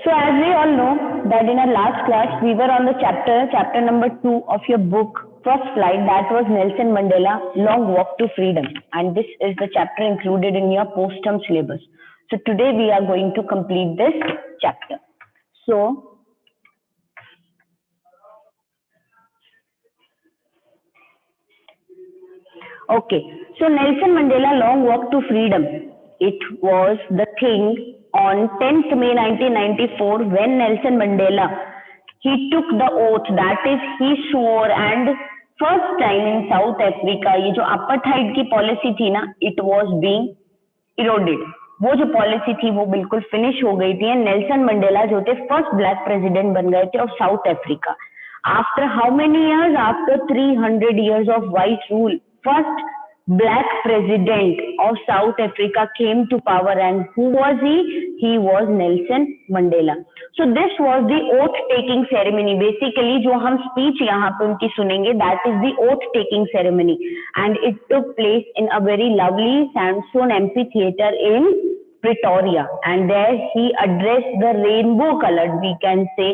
So as we all know that in our last class we were on the chapter number 2 of your book First Flight, that was Nelson Mandela Long Walk to Freedom, and this is the chapter included in your post-term syllabus. So today we are going to complete this chapter. So okay, so Nelson Mandela Long Walk to Freedom, it was the thing on 10th May 1994 when Nelson Mandela, he took the oath, that is he swore, and first time in South Africa ये जो apartheid की policy थी ना, it was being eroded. वो जो policy थी वो बिल्कुल फिनिश हो गई थी. नेल्सन मंडेला जो थे फर्स्ट ब्लैक प्रेसिडेंट बन गए थे of south Africa. After how many years? After 300 years of white rule, first black president of South Africa came to power, and who was he? He was Nelson Mandela. So this was the oath taking ceremony. Basically जो हम speech यहाँ पे उनकी सुनेंगे, that is the oath taking ceremony, and it took place in a very lovely sandstone amphitheater in Pretoria, and there he addressed the rainbow colored, we can say,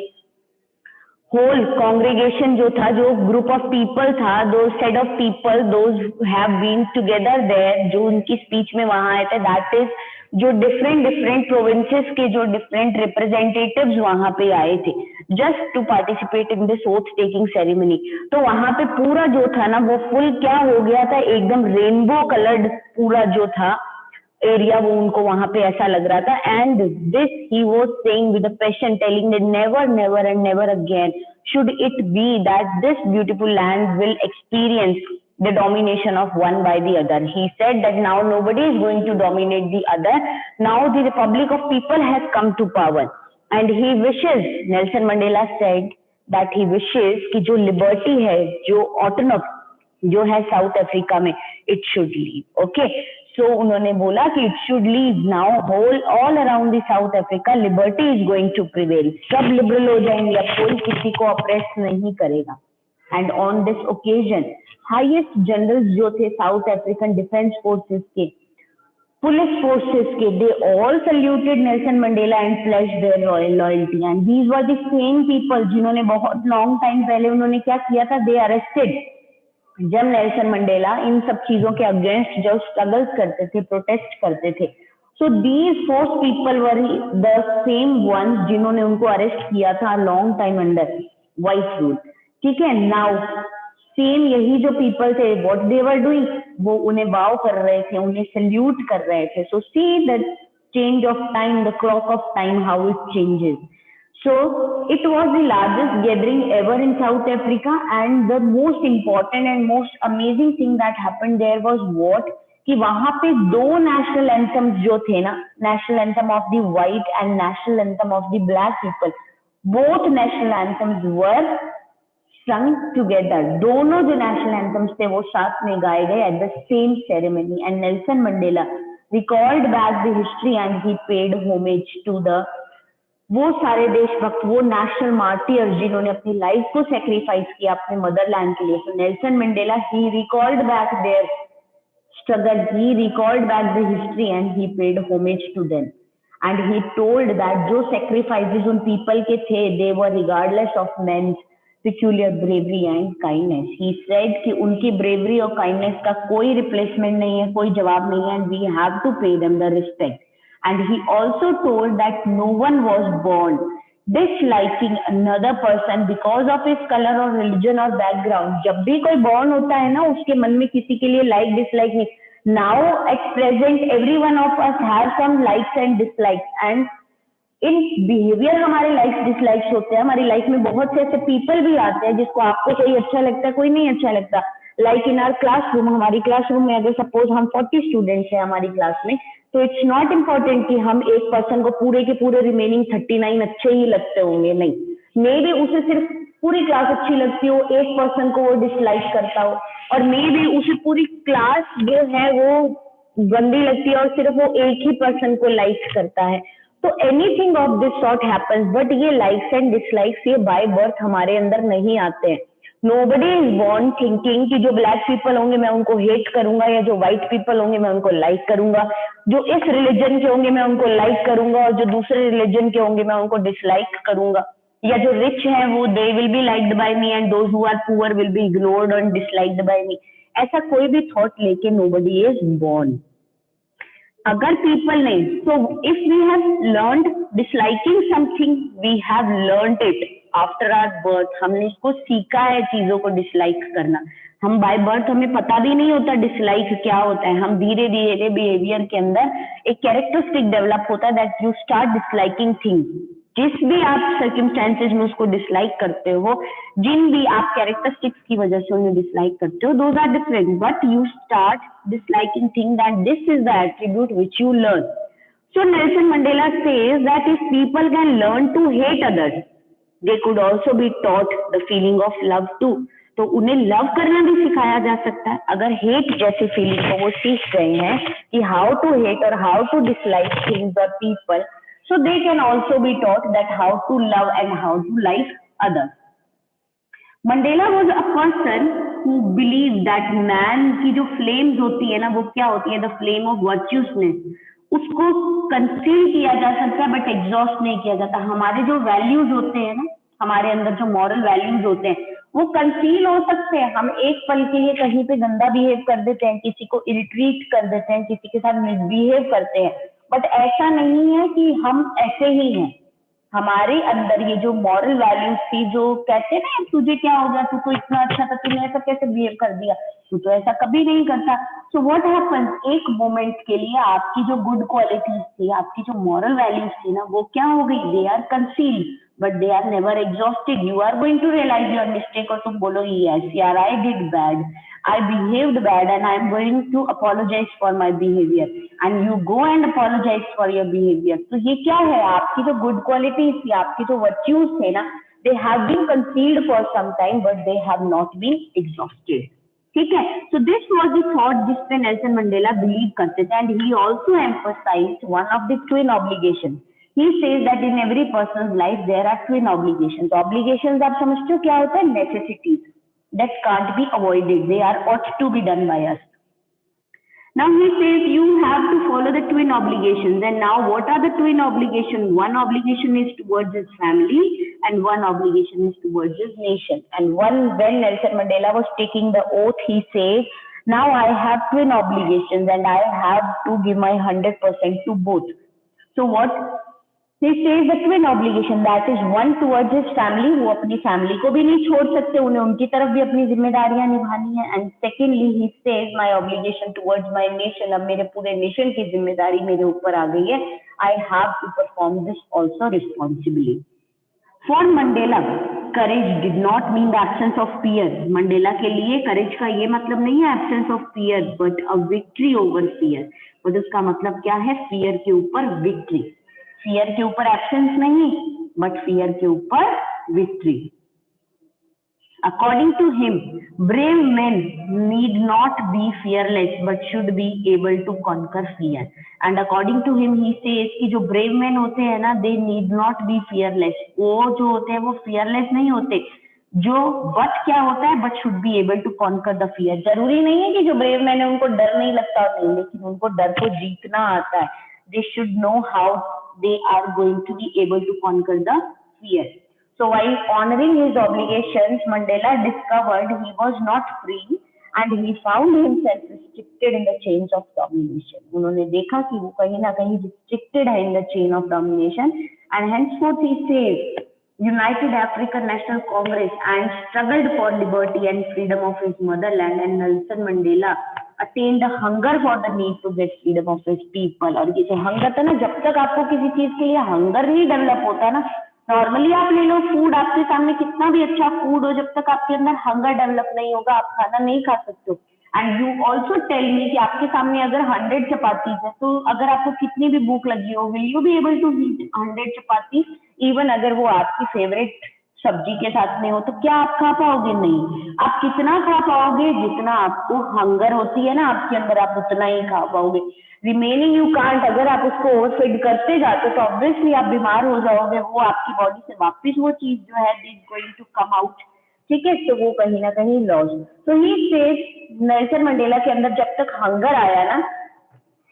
whole congregation जो था, जो group of people था, दो set of people those have been together there, जो उनकी speech में वहां आए थे, दैट इज जो डिफरेंट प्रोविंसेस के जो डिफरेंट रिप्रेजेंटेटिव्स वहां पे आए थे just to participate in this oath taking ceremony. तो वहां पे पूरा जो था ना वो फुल क्या हो गया था, एकदम रेनबो कलर्ड पूरा जो था एरिया, वो उनको वहां पे ऐसा लग रहा था. And this he was saying with a passion, telling that never never and never again should it be that this beautiful land will experience the domination of one by the other. He said that now nobody is going to dominate the other. Now the republic of people has come to power, and he wishes, Nelson Mandela said that he wishes कि जो liberty है, जो autonomy जो है south Africa में, it should leave. Okay, so उन्होंने बोला कि it should leave now. Whole all around the South Africa liberty is going to prevail. सब liberal हो जाएंगे, अब कोई किसी को oppress नहीं करेगा. And on this occasion, highest generals जो थे South African Defence Forces के, पुलिस फोर्सेस के, they all saluted Nelson Mandela and pledged their royal loyalty. And these were the same people जिन्होंने बहुत long time पहले उन्होंने क्या किया था, they arrested जब नेल्सन मंडेला इन सब चीजों के अगेंस्ट जब स्ट्रगल्स करते थे, प्रोटेस्ट करते थे. So these force people were the same ones जिन्होंने उनको अरेस्ट किया था long time under white rule. ठीक है, नाउ सेम यही जो पीपल थे, व्हाट दे वर डूइंग, वो उन्हें बाव कर रहे थे, उन्हें सल्यूट कर रहे थे. So see the change of time, the clock of time, how it changes. So it was the largest gathering ever in South Africa, and the most important and most amazing thing that happened there was what, कि वहां पे दो national anthems जो थे ना, national anthem of the white and national anthem of the black people, both national anthems were sung together. दोनों जो national anthems थे वो साथ में गाए गए at the same ceremony, and Nelson Mandela recalled back the history and he paid homage to the वो सारे देशभक्त, वो नेशनल मार्टियर्स जिन्होंने अपनी लाइफ को सेक्रीफाइस किया अपने मदरलैंड के लिए. So Nelson Mandela, he recalled back their struggle, he recalled back the history and he paid homage to them, and he told that जो sacrifices उन people के थे, they were regardless of men's peculiar bravery and kindness. He said कि उनकी bravery और kindness का कोई replacement नहीं है, कोई जवाब नहीं है, and we have to pay them the respect. And he also told that no one was born disliking another person because of his color or religion or background. जब भी कोई born होता है ना, उसके मन में किसी के लिए like dislike नहीं. Now at present every one of us have some likes and dislikes, and in behavior हमारे likes dislikes होते हैं. हमारी life में बहुत से ऐसे people भी आते हैं जिसको आपको कोई अच्छा लगता है, कोई नहीं अच्छा लगता. Like in our classroom, हमारी classroom में अगर suppose हम 40 students हैं हमारी class में, तो इट्स नॉट इम्पॉर्टेंट कि हम एक पर्सन को पूरे के पूरे रिमेनिंग 39 अच्छे ही लगते होंगे, नहीं. मे बी उसे सिर्फ पूरी क्लास अच्छी लगती हो, एक पर्सन को वो डिसलाइक करता हो, और मे बी उसे पूरी क्लास जो है वो गंदी लगती है और सिर्फ वो एक ही पर्सन को लाइक करता है. तो anything of this sort happens, but ये लाइक्स एंड डिसलाइक्स ये बाय बर्थ हमारे अंदर नहीं आते हैं. Nobody is born thinking कि जो ब्लैक पीपल होंगे मैं उनको हेट करूंगा, या जो व्हाइट पीपल होंगे मैं उनको लाइक करूंगा, जो इस रिलीजन के होंगे मैं उनको लाइक करूंगा, और जो दूसरे रिलीजन के होंगे मैं उनको डिसलाइक करूंगा, या जो रिच हैं वो they will be liked by me and those who are poor will be ignored and disliked by me. ऐसा कोई भी थॉट लेके नोबडी इज बॉर्न। अगर पीपल नहीं, so if we have learned disliking something, we have learned it after our birth। हमने इसको सीखा है चीजों को डिसलाइक करना। हम बाय बर्थ हमें पता भी नहीं होता डिसलाइक क्या होता है। हम धीरे धीरे बिहेवियर के अंदर एक कैरेक्टरिस्टिक डेवलप होता है that you start disliking things. जिस भी आप सर्कमस्टेंसेज में उसको डिसलाइक करते हो, जिन भी आप कैरेक्टरिस्टिक्स की वजह से उन्हें डिसलाइक करते हो, those are different, but you start disliking thing that this is the attribute which you learn। So Nelson Mandela says that if people can learn to hate others, they could also be taught the feeling of love too। तो उन्हें love करना भी सिखाया जा सकता है। अगर hate जैसी फीलिंग को वो सीख गए हैं कि हाउ टू हेट और हाउ टू डिसलाइक थिंग्स और people, so they can also be taught that how to love and how to like others। Mandela was a person who believe that man की जो flames होती है ना, वो क्या होती है, द फ्लेम ऑफ वर्च्यूसनेस, उसको कंसील किया जा सकता है बट एग्जॉस्ट नहीं किया जाता। हमारे जो वैल्यूज होते हैं ना, हमारे अंदर जो मॉरल वैल्यूज होते हैं वो कंसील हो सकते हैं। हम एक पल के लिए कहीं पे गंदा बिहेव कर देते हैं, किसी को इरिटेट कर देते हैं, किसी के साथ मिसबिहेव करते हैं, बट ऐसा नहीं है कि हम ऐसे ही हैं। हमारे अंदर ये जो मॉरल वैल्यूज थी, जो कहते हैं ना तुझे क्या हो गया, तू तो इतना अच्छा था, तूने ऐसा कैसे बिहेव कर दिया, तू तो ऐसा कभी नहीं करता। सो व्हाट हैपेंस, एक मोमेंट के लिए आपकी जो गुड क्वालिटीज थी, आपकी जो मॉरल वैल्यूज थी ना, वो क्या हो गई, they are concealed but they are never exhausted. You are going to realise your mistake और तुम बोलो यस यार I did bad, I behaved bad and I am going to apologize for my behavior, and you go and apologize for your behavior। तो ये क्या है, आपकी जो गुड क्वालिटीज थी, आपकी जो वर्च्यूज थे ना, they have been concealed for some time but they have not been exhausted। ठीक है, so this was the thought जिस पे नेल्सन मंडेला बिलीव करते थे, and he also emphasized one of the twin obligations। He says that in every person's life there are twin obligations। obligations आप समझते हो क्या होता है, necessities that can't be avoided, they are ought to be done by us। Now he says you have to follow the twin obligations, and now what are the twin obligations? One obligation is towards his family and one obligation is towards his nation। And when Nelson Mandela was taking the oath, he says now I have twin obligations and I have to give my 100% to both। So what he says, the twin obligation, that is one towards his family, वो अपनी family को भी नहीं छोड़ सकते, उन्हें उनकी तरफ भी अपनी जिम्मेदारियां निभानी है। And secondly he says my obligation towards my nation, अब मेरे पूरे नेशन की जिम्मेदारी मेरे ऊपर आ गई है, I have to perform this also responsibly. For Mandela courage did not mean the absence of fear. Mandela के लिए करेज का ये मतलब नहीं है absence of fear but a victory over fear. But उसका मतलब क्या है, फियर के ऊपर विक्ट्री। फियर के ऊपर एब्सेंस नहीं बट फियर के ऊपर victory. According to him, brave men need not be fearless but should be able to conquer fear। And according to him, he says कि जो brave men होते हैं ना, they need not be fearless। वो जो होते हैं वो fearless नहीं होते, जो but क्या होता है, but should be able to conquer the fear। जरूरी नहीं है कि जो brave men है उनको डर नहीं लगता नहीं, लेकिन उनको डर को जीतना आता है। They should know how they are going to be able to conquer the fear। So while honoring his obligations, Mandela discovered he was not free and he found himself restricted in the chains of domination। उन्होंने देखा कि वो कहीं ना कहीं restricted है in the chain of domination, and henceforth he says united African National Congress and struggled for liberty and freedom of his motherland, and Nelson Mandela attained the hunger for the need to get freedom of his people। और ये जो hunger था ना, जब तक आपको किसी चीज के लिए हंगर नहीं डेवलप होता ना, नॉर्मली आप ले लो फूड, आपके सामने कितना भी अच्छा फूड हो, जब तक आपके अंदर हंगर डेवलप नहीं होगा आप खाना नहीं खा सकते हो। And you also tell me कि आपके सामने अगर 100 चपातीज है, तो अगर आपको कितनी भी भूख लगी हो, will you be able to eat 100 chapatis, even अगर वो आपकी फेवरेट सब्जी के साथ में हो, तो क्या आप खा पाओगे? नहीं। आप कितना खा पाओगे, जितना आपको हंगर होती है ना आपके अंदर, आप उतना ही खा पाओगे। Remaining you can't. अगर आप उसको ओवरफीड करते जाते तो ऑब्वियसली आप बीमार हो जाओगे, वो आपकी बॉडी से वापस वो चीज जो है is going to come out. ठीक है, तो वो कहीं ना कहीं लॉस्ट। तो ही सेज नेल्सन मंडेला के अंदर जब तक हंगर आया ना,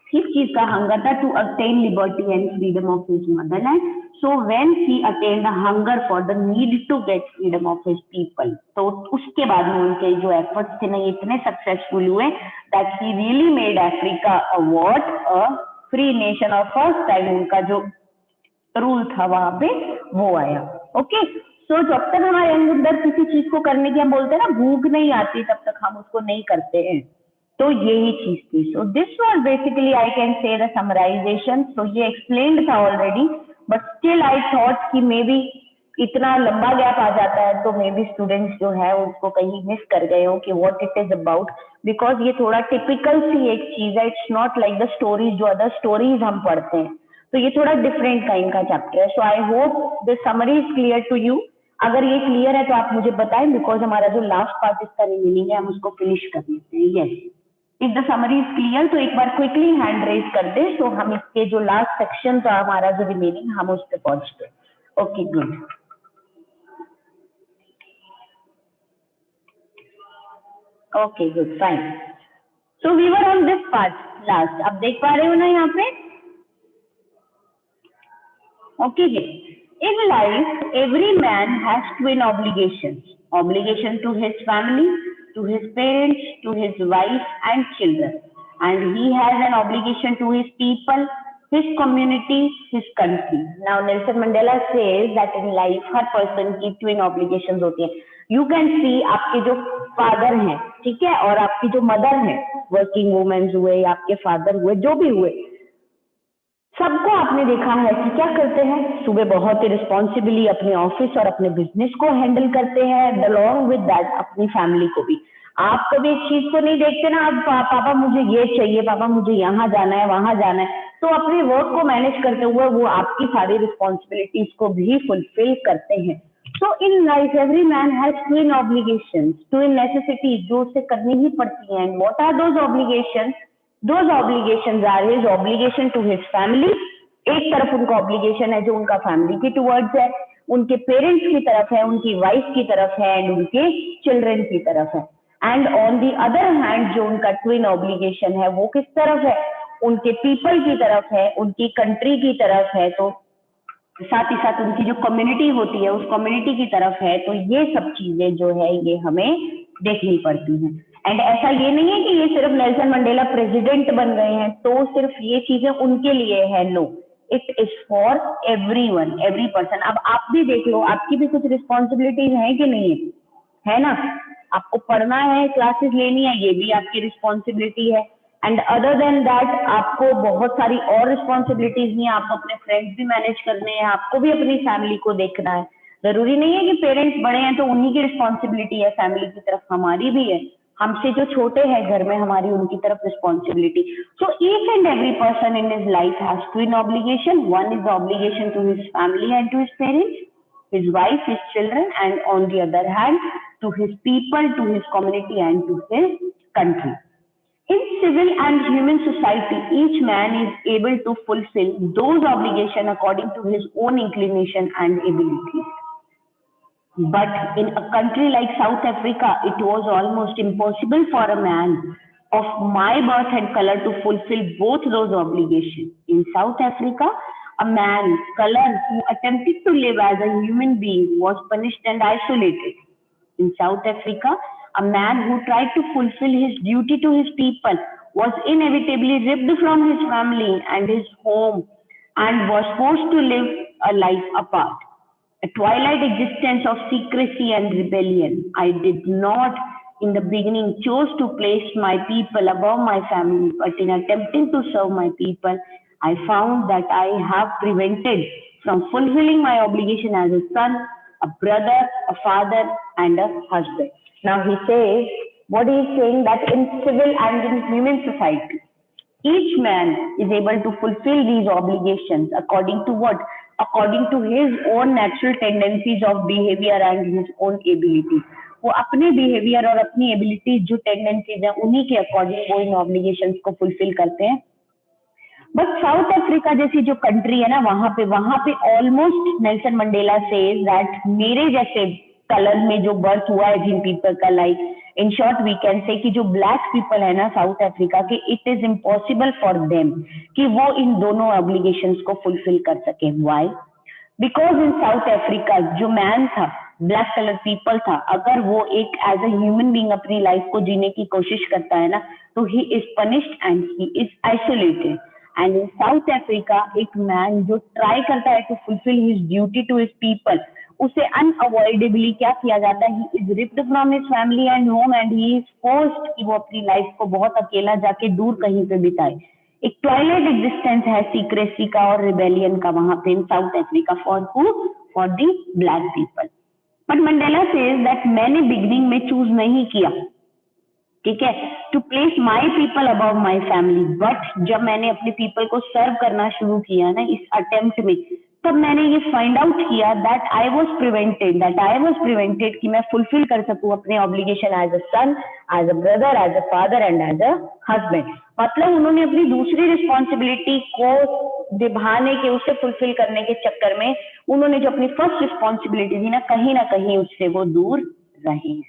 किस चीज का हंगर था? To attain liberty and freedom of his motherland. So when he attain the hunger for the need to get freedom of his people, तो उसके बाद में उनके जो एफर्ट्स थे ना, इतने सक्सेसफुल हुए that he really made Africa a free nation, और फर्स्ट टाइम उनका जो रूल था वहां पे वो आया। ओके, सो जब तक हमारे अंदर किसी चीज को करने की, हम बोलते हैं ना, भूख नहीं आती, तब तक हम उसको नहीं करते हैं। तो यही चीज थी। So this was basically, I can say the summarization. So ये एक्सप्लेन्ड था already, but still I thought कि मे बी इतना लंबा गैप आ जाता है तो मे बी स्टूडेंट्स जो है उसको कहीं मिस कर गए हो कि what it is about, because ये थोड़ा टिपिकल सी एक चीज है। It's not like the stories जो अदर स्टोरीज हम पढ़ते हैं, तो ये थोड़ा डिफरेंट काइंड का चैप्टर है। So I hope this summary is clear to you. अगर ये क्लियर है तो आप मुझे बताएं, बिकॉज हमारा जो लास्ट पार्ट इसका रिमेनिंग है हम उसको फिनिश कर लेते हैं। Yes, if the summary is clear तो एक बार क्विकली हैंड रेज कर दे, तो हम इसके जो लास्ट सेक्शन था हमारा जो रिमेनिंग, हम उस पर पहुंचते हैं। Okay, good. Okay, good, fine. So we were on this part last, आप देख पा रहे हो ना यहाँ पे? Okay, in life, every man has twin obligations. Obligation to his family, to his parents, to his wife and children. And he has an obligation to his people, his community, his country. Now, Nelson Mandela says that in life, her person की twin obligations होती हैं. You can see आपके जो father हैं, ठीक है, और आपकी जो mother हैं, working women हुए या आपके father हुए, जो भी हुए, सबको आपने देखा है कि क्या करते हैं, सुबह बहुत ही रिस्पॉन्सिबली अपने ऑफिस और अपने बिजनेस को हैंडल करते हैं, अलोंग विद दैट अपनी फैमिली को भी। आप कभी इस चीज को नहीं देखते ना, आप पापा मुझे ये चाहिए, पापा मुझे यहाँ जाना है, वहां जाना है, तो अपने वर्क को मैनेज करते हुए वो आपकी सारी रिस्पॉन्सिबिलिटीज को भी फुलफिल करते हैं। So in life every man has twin obligations, twin necessities जो उसे करनी ही पड़ती हैं। What are those obligations? Those obligations are his obligation to his family। एक तरफ उनका ऑब्लिगेशन है जो उनका फैमिली की टुवर्ड्स है, उनके पेरेंट्स की तरफ है, उनकी वाइफ की तरफ है एंड उनके चिल्ड्रन की तरफ है। And on the other hand जो उनका ट्विन ऑब्लिगेशन है वो किस तरफ है? उनके पीपल की तरफ है, उनकी कंट्री की तरफ है, तो साथ ही साथ उनकी जो कम्युनिटी होती है उस कम्युनिटी की तरफ है। तो ये सब चीजें जो है ये हमें देखनी पड़ती हैं। एंड ऐसा ये नहीं है कि ये सिर्फ नेल्सन मंडेला प्रेसिडेंट बन गए हैं तो सिर्फ ये चीजें उनके लिए है, no, it is for everyone, every person. अब आप भी देख लो, आपकी भी कुछ रिस्पॉन्सिबिलिटीज हैं कि नहीं है ना? आपको पढ़ना है, क्लासेस लेनी है, ये भी आपकी रिस्पॉन्सिबिलिटी है। एंड अदर देन दैट आपको बहुत सारी और रिस्पॉन्सिबिलिटीज नहीं है, आपको अपने फ्रेंड्स भी मैनेज करने हैं, आपको भी अपनी फैमिली को देखना है। जरूरी नहीं है कि पेरेंट्स बड़े हैं तो उन्हीं की रिस्पॉन्सिबिलिटी है, फैमिली की तरफ हमारी भी है, हमसे जो छोटे हैं घर में हमारी उनकी तरफ responsibility. So each and every person in his life has twin obligation. One is obligation to his family and to his parents, his wife, his children, and on the other hand, to his people, to his community, and to his country. In civil and human society, each man is able to fulfill those obligations according to his own inclination and ability. But in a country like South Africa, it was almost impossible for a man of my birth and color to fulfill both those obligations. In South Africa, a man color who attempted to live as a human being was punished and isolated. In South Africa, a man who tried to fulfill his duty to his people was inevitably ripped from his family and his home and was forced to live a life apart, a twilight existence of secrecy and rebellion. I did not in the beginning chose to place my people above my family, but in attempting to serve my people, I found that I have prevented from fulfilling my obligation as a son, a brother, a father, and a husband. Now he says, what he is saying that in civil and in human society, each man is able to fulfill these obligations according to what? According to his own natural tendencies of behavior and his own ability. वो अपने behaviour और अपनी ability जो tendencies है उन्हीं के according वो इन obligations को फुलफिल करते हैं। बट साउथ अफ्रीका जैसी जो कंट्री है ना, वहां पे almost Nelson Mandela says that मेरे जैसे कलर में जो बर्थ हुआ है जिन पीपल का, like in short we can say कि जो ब्लैक पीपल है ना साउथ अफ्रीका के, it is impossible for them कि वो इन दोनों ऑब्लिगेशंस को फुलफिल कर सके। Why? Because in South Africa जो मैन था, ब्लैक कलर पीपल था, अगर वो एक एज अ ह्यूमन बीइंग अपनी लाइफ को जीने की कोशिश करता है ना, तो he is punished and he is isolated. And in South Africa एक मैन जो ट्राई करता है to fulfil his duty to his people, उसे अनअवॉइडेबली क्या किया जाता है, he is ripped from his family and home and he is forced कि वो अपनी लाइफ को बहुत अकेला जाके दूर कहीं पे बिताए। एक ट्वाइलाइट एग्जिस्टेंस है सीक्रेसी का और रिबेलियन का वहां पे in South Africa for who, for the black people. But Mandela says that मैंने बिगिनिंग में चूज नहीं किया, ठीक है, to place my people above my family, but जब मैंने अपने पीपल को सर्व करना शुरू किया ना इस अटेम्प्ट में, तब मैंने ये फाइंड आउट किया दैट आई वॉज प्रिवेंटेड कि मैं फुलफिल कर सकूं अपने obligation as a son, as a brother, as a father and as a husband. मतलब उन्होंने अपनी दूसरी रिस्पॉन्सिबिलिटी को निभाने के, उसे फुलफिल करने के चक्कर में उन्होंने जो अपनी फर्स्ट रिस्पॉन्सिबिलिटी थी ना कहीं उससे वो दूर रहे।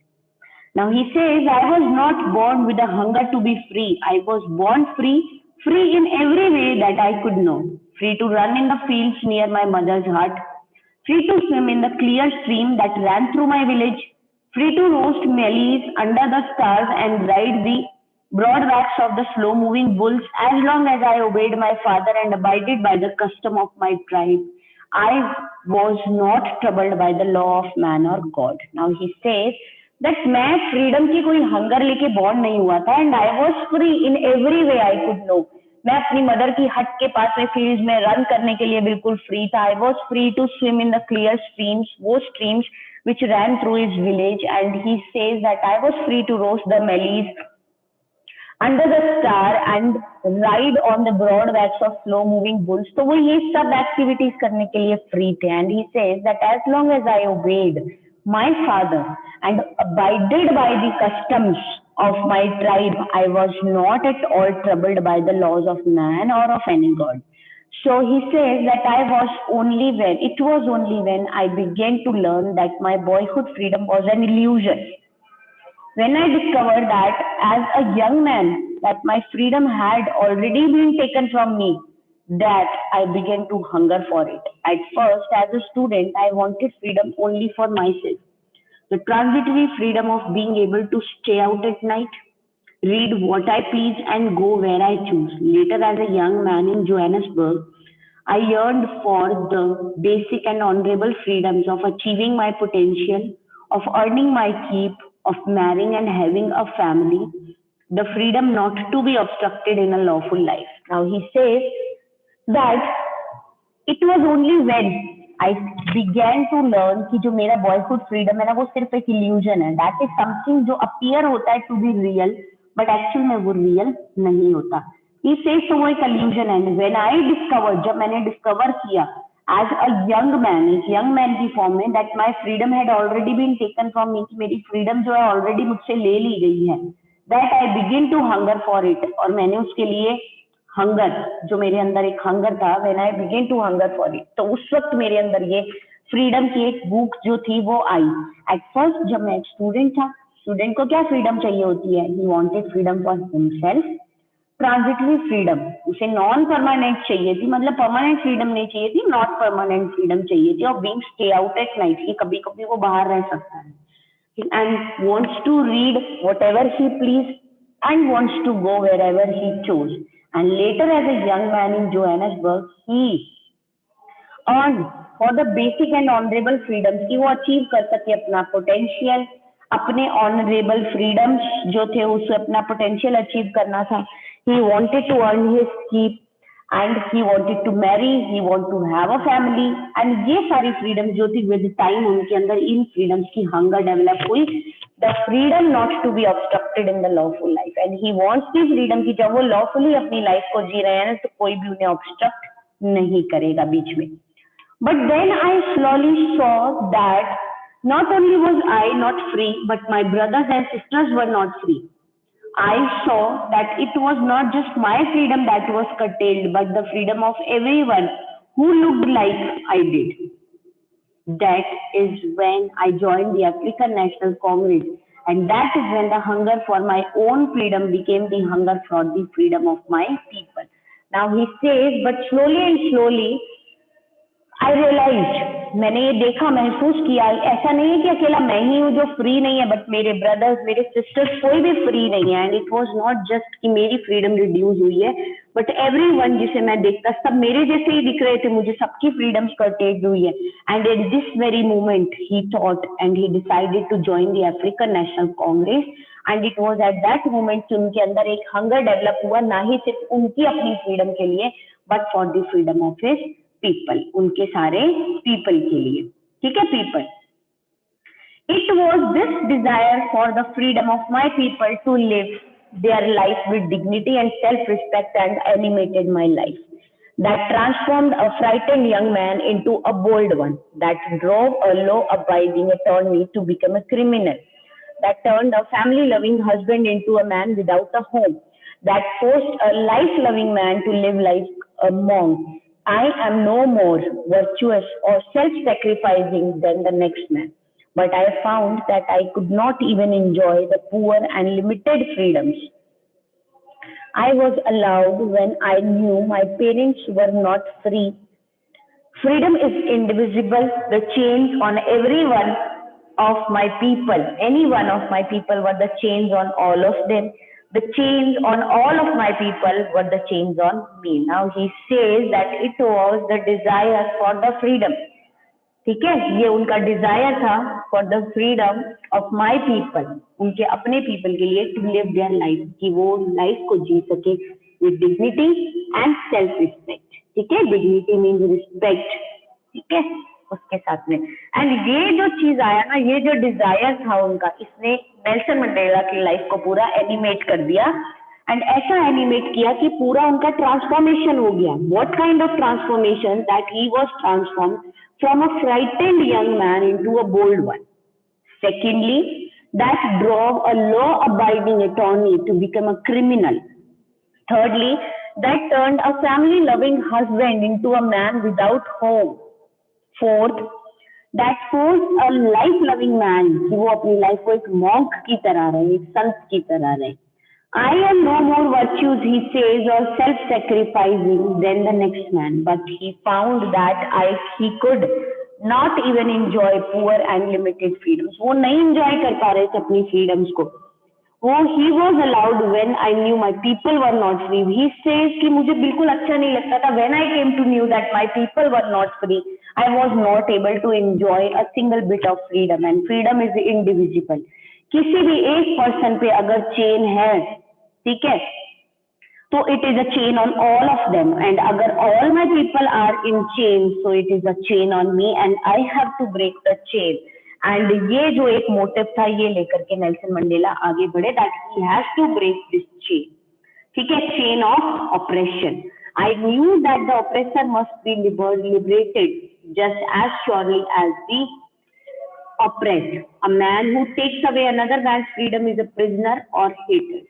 Now he says, I was not born with a hunger to be free. I was born free, free in every way that I could know. Free to run in the fields near my mother's hut. Free to swim in the clear stream that ran through my village. Free to roast maize under the stars and ride the broad backs of the slow moving bulls as long as I obeyed my father and abided by the custom of my tribe. I was not troubled by the law of man or God. Now he says, that मैं freedom की कोई hunger लेके born नहीं हुआ था and I was free in every way I could know. मैं अपनी mother की हट के पास में फील्ड में रन करने के लिए बिल्कुल फ्री था। I was free to swim in the clear streams, वो streams which ran through his village, and he says that I was free to roast the mealies under the star and ride on the broad backs of slow moving bulls. तो वो ये सब activities करने के लिए free थे। And he says that as long as I obeyed my father and abided by the customs of my tribe, I was not at all troubled by the laws of man or of any god. So he says that it was only when I began to learn that my boyhood freedom was an illusion, when I discovered that as a young man that my freedom had already been taken from me, that I began to hunger for it. At first, as a student, I wanted freedom only for myself. The transitory freedom of being able to stay out at night, read what I please, and go where I choose. Later, as a young man in Johannesburg, I yearned for the basic and honorable freedoms of achieving my potential, of earning my keep, of marrying and having a family, the freedom not to be obstructed in a lawful life. Now, he says that it was only when I began to learn कि जो मेरा boyhood freedom है ना वो सिर्फ एक illusion है, that is something जो अपीयर होता है to be real but actual में वो रियल नहीं होता। ये सेज तो वो एक इल्यूजन है। व्हेन आई डिस्कवर, जब मैंने डिस्कवर किया एज अ यंग मैन, इस यंग मैन की फॉर्म में, that my freedom had already been taken from me, कि मेरी फ्रीडम जो है ऑलरेडी मुझसे ले ली गई है, that I begin to hunger for it, और मैंने उसके लिए हंगर, जो मेरे अंदर एक हंगर था, when I begin to hunger for it, तो उस वक्त मेरे अंदर ये फ्रीडम की एक बुक जो थी वो आई। एट फर्स्ट जब मैं एक स्टूडेंट था, स्टूडेंट को क्या फ्रीडम चाहिए होती है, he wanted freedom for himself, transitory freedom, उसे नॉन परमानेंट चाहिए थी, मतलब परमानेंट फ्रीडम नहीं चाहिए थी, नॉट परमानेंट फ्रीडम चाहिए थी, और being stay out at night, की कभी कभी वो बाहर रह सकता है, and wants to read whatever he please and wants to go wherever he chose. And later, as a young man in Johannesburg, he earned for the basic and honorable freedoms कि वो अचीव कर सके अपना potential, अपने honourable freedoms जो थे उसे अपना पोटेंशियल अचीव करना था। He wanted to earn his keep and he wanted to marry, he wanted to have a family, and ये सारी फ्रीडम जो थी विद टाइम उनके अंदर इन फ्रीडम्स की हंगर डेवलप हुई, the freedom not to be obstructed in the lawful life, and he wants the freedom की जब वो लॉफुली अपनी लाइफ को जी रहे हैं ना तो कोई भी उन्हें ऑब्स्ट्रक्ट नहीं करेगा बीच में। But then I slowly saw that not only was I not free, but my brothers and sisters were not free. I saw that it was not just my freedom that was curtailed, but the freedom of everyone who looked like I did. That is when I joined the African National Congress, and that is when the hunger for my own freedom became the hunger for the freedom of my people. Now he says, but slowly and slowly I realised, मैंने ये देखा, महसूस किया, ऐसा नहीं है कि अकेला मैं ही हूँ जो फ्री नहीं है, बट मेरे ब्रदर्स, मेरे सिस्टर्स, कोई भी फ्री नहीं है. And it was not just कि मेरी फ्रीडम रिड्यूस हुई है, बट एवरीवन जिसे मैं देखता सब मेरे जैसे ही दिख रहे थे, मुझे सबकी फ्रीडम कर्टेज हुई है. And at this very moment he thought and he decided to join the African National Congress. And it was at that moment कि उनके अंदर एक हंगर डेवलप हुआ, ना ही सिर्फ उनकी अपनी फ्रीडम के लिए, but for the freedom of his people, उनके सारे पीपल के लिए. ठीक है, people. It was this desire for the freedom of my people to live their life with dignity and self-respect and animated my life, that transformed a frightened young man into a bold one, that drove a law-abiding attorney to become a criminal, that turned a family-loving husband into a man without a home, that forced a life-loving man to live like a monk. I am no more virtuous or self-sacrificing than the next man, but I found that I could not even enjoy the poor and limited freedoms I was allowed when I knew my parents were not free. Freedom is indivisible. The chains on every one of my people, any one of my people were the chains on all of them. The chains on all of my people were the chains on me. Now he says that it was the desire for the freedom. ठीक है, ये उनका Dzire था for the freedom of my people, उनके अपने people के लिए, to live their life, कि वो लाइफ को जी सके with dignity and self respect. ठीक है, डिग्निटी मीन्स रिस्पेक्ट. ठीक है, उसके साथ में. एंड ये जो चीज आया ना, ये जो डिजायर था उनका, इसने नेल्सन मंडेला की लाइफ को पूरा एनिमेट कर दिया. एंड ऐसा एनिमेट किया कि पूरा उनका ट्रांसफॉर्मेशन हो गया. What kind of transformation? That he was transformed from a frightened young man into a bold one. Secondly, that drove a law-abiding attorney to become a criminal. Thirdly, that turned a family-loving husband into a man without home. Fourth, that forced a life-loving man कि वो अपनी life को एक monk की तरह रहे, एक संत की तरह रहे. I am no more virtuous, he says, or self-sacrificing than the next man, but he found that he could not even enjoy poor and limited freedoms. वो नहीं enjoy कर पा रहे थे अपनी freedoms को. वो he was allowed when I knew my people were not free. He says कि मुझे बिल्कुल अच्छा नहीं लगता था. When I came to know that my people were not free, I was not able to enjoy a single bit of freedom. And freedom is indivisible. किसी भी एक पर्सन पे अगर चेन है, ठीक है, तो it is a chain on all of them. And अगर all my people are in chain, so it is a chain on me and I have to break the chain. And ये जो एक motive था, ये लेकर के Nelson Mandela आगे बढ़े, that he has to break this chain. ठीक है, chain of oppression. I knew that the oppressor must be liberated just as surely as the oppressed. A man who takes away another man's freedom is a prisoner or hater.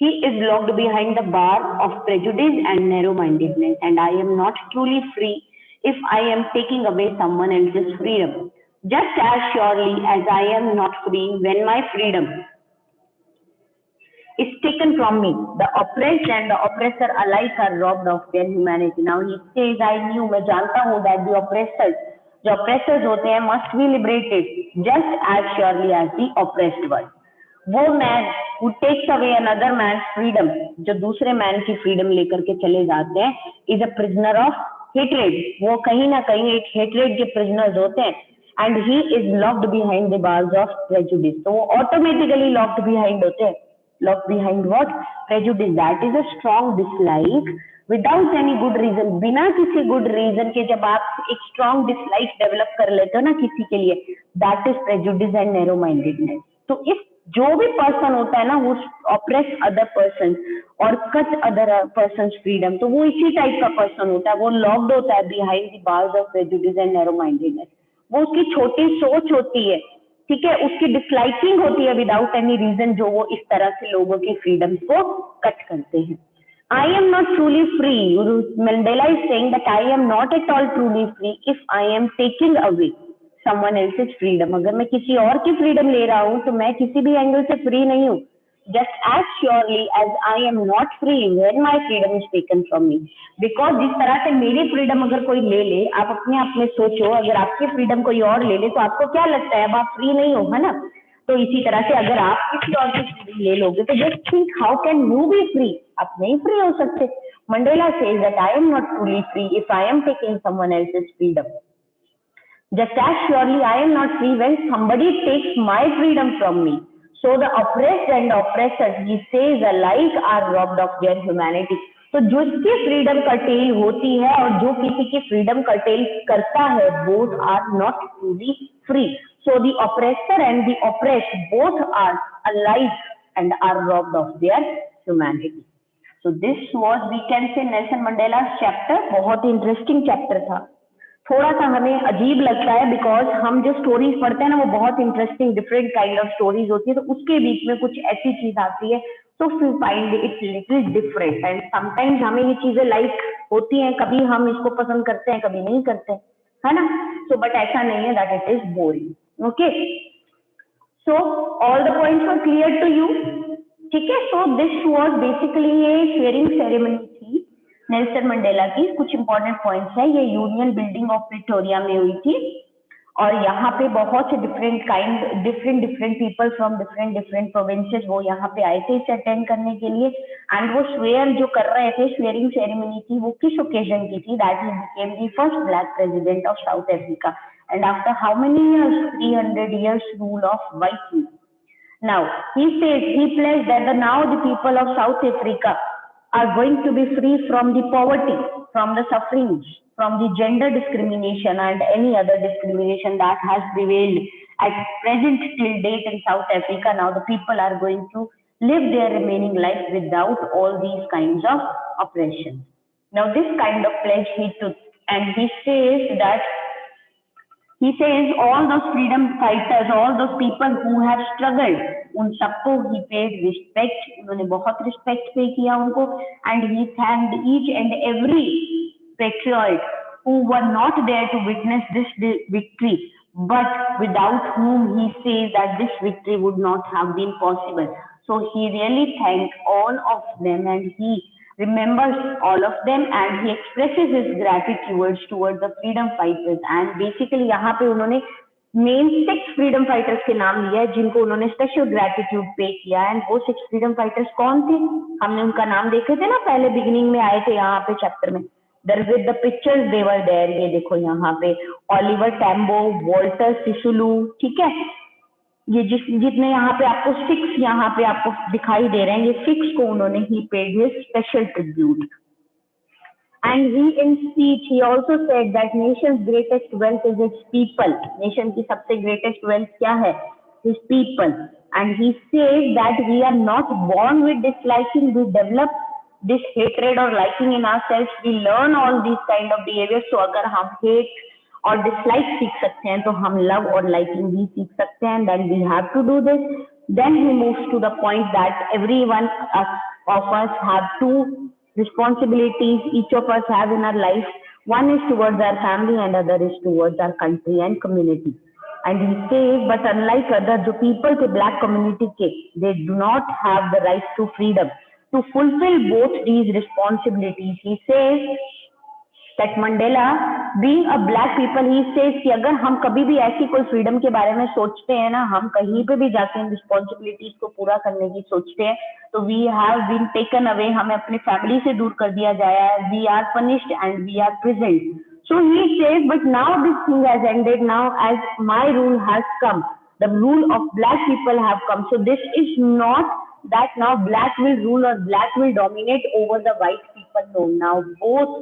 He is locked behind the bar of prejudice and narrow-mindedness, and I am not truly free if I am taking away someone else's freedom. Just as surely as I am not free when my freedom is taken from me, the oppressed and the oppressor alike are robbed of their humanity. Now he says, I knew, मैं जानता हूँ that the oppressors, जो oppressors होते हैं, must be liberated just as surely as the oppressed one. वो man who takes away another man's freedom, जो दूसरे man की फ्रीडम लेकर के चले जाते हैं, is a prisoner of hatred. वो कहीं ना कहीं एक hatred के prisoners होते हैं. And he is locked behind the bars of prejudice. तो वो automatically locked behind होते हैं. Locked behind what? Prejudice. That is a strong dislike without any good reason. बिना किसी good reason के जब आप एक strong dislike develop कर लेते हो ना किसी के लिए, that is prejudice and narrow mindedness. तो इस जो भी पर्सन होता है ना, वो ऑपरेस अदर पर्सन और कट अदर पर्सन फ्रीडम, तो वो इसी टाइप का पर्सन होता है. वो लॉक्ड होता है behind the bars of prejudice and narrow mindedness. वो उसकी छोटी सोच होती है, ठीक है, उसकी डिसलाइकिंग होती है विदाउट एनी रीजन, जो वो इस तरह से लोगों की फ्रीडम को कट करते हैं. I am not truly free. Mandela is saying that I am not at all truly free if I am taking away. someone else's freedom. अगर मैं किसी और की freedom ले रहा हूँ तो मैं किसी भी एंगल से free नहीं हूँ. Just as surely as I am not free when my freedom is taken from me. Because जिस तरह से मेरी freedom अगर कोई ले ले, आप अपने आप में सोचो, अगर आपकी freedom कोई और ले ले तो आपको क्या लगता है, अब आप free नहीं हो, है ना? तो इसी तरह से अगर आप किसी और की freedom ले लोगे तो just think how can you be free? आप नहीं free हो सकते. Mandela says that I am not truly free if I am taking someone else's freedom. Just as surely I am not free when somebody takes my freedom from me. So the oppressed and oppressors, he says, alike are robbed of their humanity. तो जिसकी freedom cartel होती है और जो किसी की freedom cartel करता है, both are not truly free. So the oppressor and the oppressed both are alike and are robbed of their humanity. So this was, we can say, Nelson Mandela's chapter. बहुत ही interesting chapter था. थोड़ा सा हमें अजीब लगता है because हम जो स्टोरीज पढ़ते हैं ना वो बहुत interesting different kind of stories होती है, तो उसके बीच में कुछ ऐसी चीज आती है तो we find it little different and sometimes हमें ये चीजें लाइक होती हैं, कभी हम इसको पसंद करते हैं कभी नहीं करते, है ना? सो बट ऐसा नहीं है that it is boring. Okay, so all the points were clear to you. ठीक है, सो दिस वाज बेसिकली ये शेयरिंग सेरेमनी थी नेल्सन मंडेला की. कुछ इंपॉर्टेंट पॉइंट्स है, ये यूनियन बिल्डिंग ऑफ प्रिटोरिया में हुई थी और यहाँ पे बहुत से different people from different provinces वो यहाँ पे आए थे इसे अटेंड करने के लिए. एंड वो स्वेयर जो कर रहे थे, स्वेयरिंग सेरेमनी थी, वो किस ओकेजन की थी? That he became the first black president of south Africa and after how many years? 300 years rule of white rule. Now he says, he pledged that now the people of South Africa are going to be free from the poverty, from the sufferings, from the gender discrimination and any other discrimination that has prevailed at present till date in South Africa. Now the people are going to live their remaining life without all these kinds of oppression. Now this kind of pledge he took, and he says that all those freedom fighters, all those people who have struggled, उन सबको he paid respect, उन्होंने बहुत respect पे किया उनको, and he thanked each and every patriot who were not there to witness this victory, but without whom he says that this victory would not have been possible. So he really thanked all of them and he remembers all of them and he expresses his gratitude towards the freedom fighters. And basically यहाँ पे उन्होंने main 6 freedom fighters के नाम लिया है जिनको उन्होंने special gratitude पे किया. एंड वो 6 फ्रीडम फाइटर्स कौन थे? हमने उनका नाम देखे थे ना, पहले बिगिनिंग में आए थे यहाँ पे चैप्टर में. There with the pictures they were there. ये देखो यहाँ पे ओलिवर टैम्बो, वॉल्टर सिसुलू, ठीक है, ये जितने यहाँ पे आपको 6 यहाँ पे आपको दिखाई दे रहे हैं, ये 6 को उन्होंने ही paid his special tribute. And he in speech he also said that nation's greatest wealth is its people. Nation की सबसे greatest wealth क्या है? His people. And he says that we are not born with disliking, we develop this hatred or liking in ourselves. We learn all these kind of behaviors. So अगर हम hate और dislike सीख सकते हैं तो हम love और liking भी सीख सकते हैं. Then we have to do this. Then he moves to the point that everyone of us have two responsibilities each of us have in our life. One is towards our family and other is towards our country and community. And he says, but unlike other the people the black community के, they do not have the right to freedom to fulfill both these responsibilities. He says that Mandela being a black people, he says कि अगर हम कभी भी ऐसी कोई freedom के बारे में सोचते हैं ना, हम कहीं पे भी जाके इन रिस्पॉन्सिबिलिटीज को पूरा करने की सोचते हैं तो we have been taken away, हमें अपने फैमिली से दूर कर दिया जाया है, we are punished and we are present. So he says, but now this thing has ended. Now as my rule has come, the rule of black people have come. So this is not that now black will rule or black will dominate over the white people. No, now both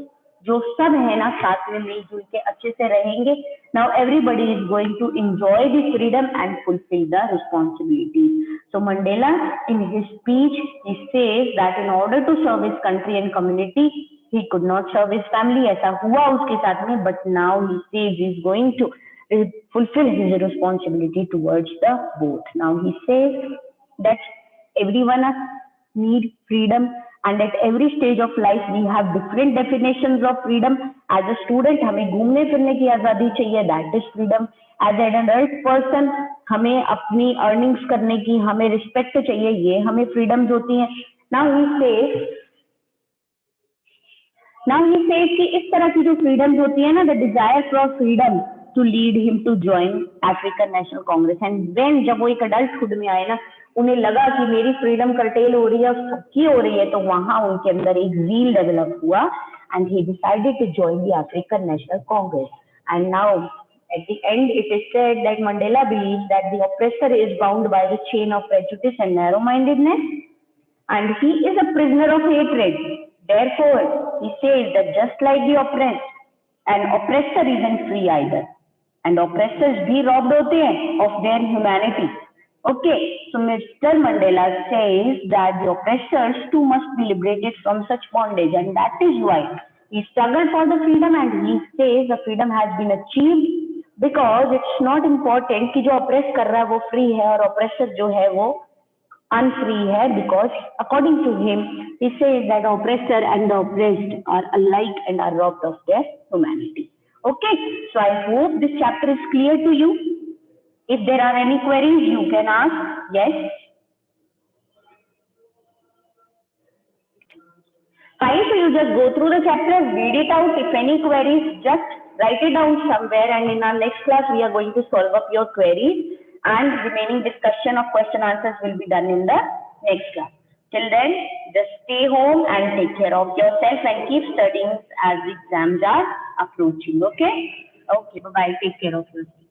जो सब है ना साथ में मिलजुल के अच्छे से रहेंगे. Now everybody is going to enjoy the freedom and fulfill the responsibilities. So Mandela in his speech he says that in order to serve his country and community he could not serve his family. ऐसा हुआ उसके साथ में, but now he says he is going to fulfill his responsibility towards the both. Now he says that everyone need freedom and at every stage of life we have different definitions of freedom. As a student हमें घूमने फिरने की आजादी चाहिए, that is freedom. As an adult person हमें अपनी earnings करने की, हमें रिस्पेक्ट चाहिए, ये हमें फ्रीडम्स होती हैं। नाउ ही सेज कि इस तरह की जो फ्रीडम्स होती है ना, the desire for freedom to lead him to join African National Congress, and when, जब वो एक अडल्टहुड में आए ना, उन्हें लगा कि मेरी फ्रीडम कर्टेल हो रही है, सबकी हो रही है, तो वहां उनके अंदर एक ज़ील डेवलप हुआ and he decided to join the African National Congress. And now at the end it is said that Mandela believes that the oppressor is bound by the chain of prejudice and narrow-mindedness, and he is a prisoner of hatred. Therefore, he says that just like the oppressed, an oppressor isn't free either, and oppressors be robbed होते हैं of their humanity. Okay, so Mr. Mandela says that the oppressors too must be liberated from such bondage, and that is why he struggled for the freedom, and he says the freedom has been achieved because it's not important कि जो oppress कर रहा है वो free है और oppressor जो है वो unfree है, because according to him, he says that oppressor and the oppressed are alike and are robbed of their humanity. Okay, so I hope this chapter is clear to you. If there are any queries, you can ask. Yes. Fine, so you just go through the chapter, read it out. If any queries, just write it down somewhere, and in our next class, we are going to solve up your queries, and remaining discussion of question answers will be done in the next class. Till then, just stay home and take care of yourself and keep studying as the exams are approaching. Okay? Okay, bye-bye. Take care of yourself.